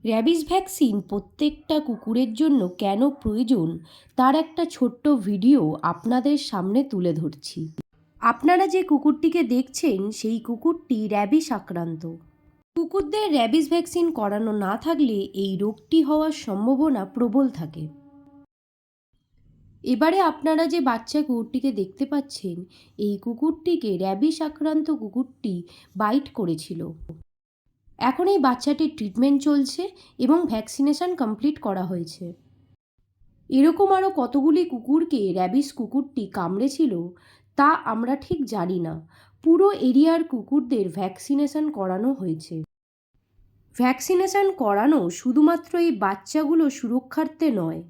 Rabies vaccine প্রত্যেকটা কুকুরের জন্য কেন প্রয়োজন তার একটা ছোট্ট ভিডিও আপনাদের সামনে তুলে ধরছি। আপনারা যে কুকুরটিকে দেখছেন সেই কুকুরটি র্যাবিস আক্রান্ত। কুকুরদের র্যাবিস ভ্যাকসিন করানো না থাকলে এই রোগটি হওয়ার সম্ভাবনা প্রবল থাকে। এবারে আপনারা যে বাচ্চা কুকুরটিকে দেখতে পাচ্ছেন, এই কুকুরটিকে র্যাবিস আক্রান্ত কুকুরটি বাইট করেছিল। এখন এই বাচ্চাটির ট্রিটমেন্ট চলছে এবং ভ্যাকসিনেশন কমপ্লিট করা হয়েছে। এরকম আরও কতগুলি কুকুরকে র্যাবিস কুকুরটি কামড়েছিল তা আমরা ঠিক জানি না। পুরো এরিয়ার কুকুরদের ভ্যাকসিনেশন করানো হয়েছে। ভ্যাকসিনেশন করানো শুধুমাত্র এই বাচ্চাগুলো সুরক্ষার্থে নয়,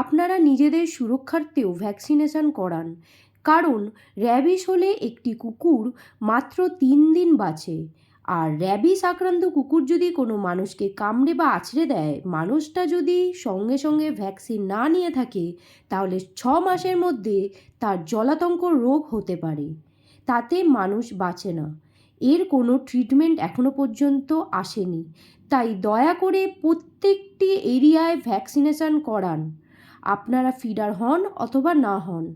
আপনারা নিজেদের সুরক্ষার্থেও ভ্যাকসিনেশন করান। কারণ র্যাবিস হলে একটি কুকুর মাত্র 3 দিন বাঁচে, আর র্যাবিস আক্রান্ত কুকুর যদি কোনো মানুষকে কামড়ে বা আঁচড়ে দেয়, মানুষটা যদি সঙ্গে সঙ্গে ভ্যাকসিন না নিয়ে থাকে, তাহলে 6 মাসের মধ্যে তার জলাতঙ্ক রোগ হতে পারে, তাতে মানুষ বাঁচে না। এর কোনো ট্রিটমেন্ট এখনো পর্যন্ত আসেনি। তাই দয়া করে প্রত্যেকটি এরিয়ায় ভ্যাকসিনেশন করান, আপনারা ফিডার হন অথবা না হন।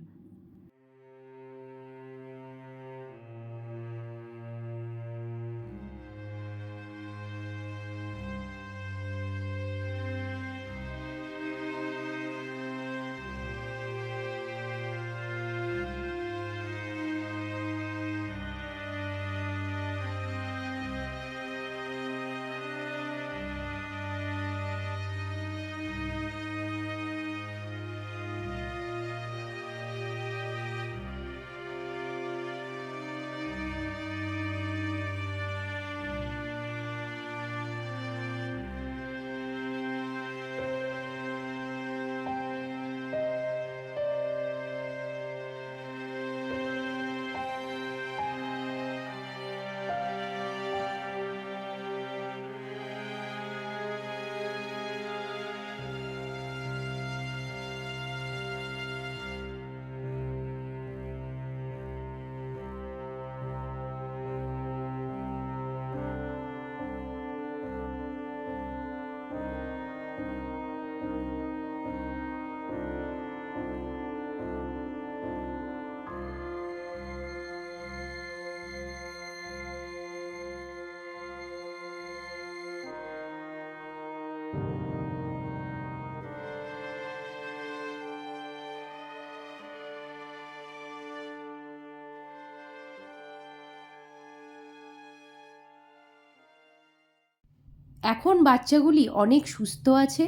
এখন বাচ্চাগুলি অনেক সুস্থ আছে,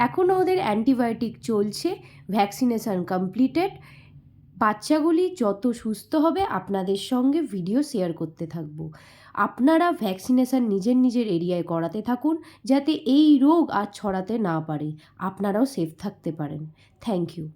এখনও ওদের অ্যান্টিবায়োটিক চলছে, ভ্যাকসিনেশন কমপ্লিটেড। বাচ্চাগুলি যত সুস্থ হবে আপনাদের সঙ্গে ভিডিও শেয়ার করতে থাকবো। আপনারা ভ্যাকসিনেশন নিজের নিজের এরিয়ায় করাতে থাকুন, যাতে এই রোগ আর ছড়াতে না পারে, আপনারাও সেফ থাকতে পারেন। Thank you.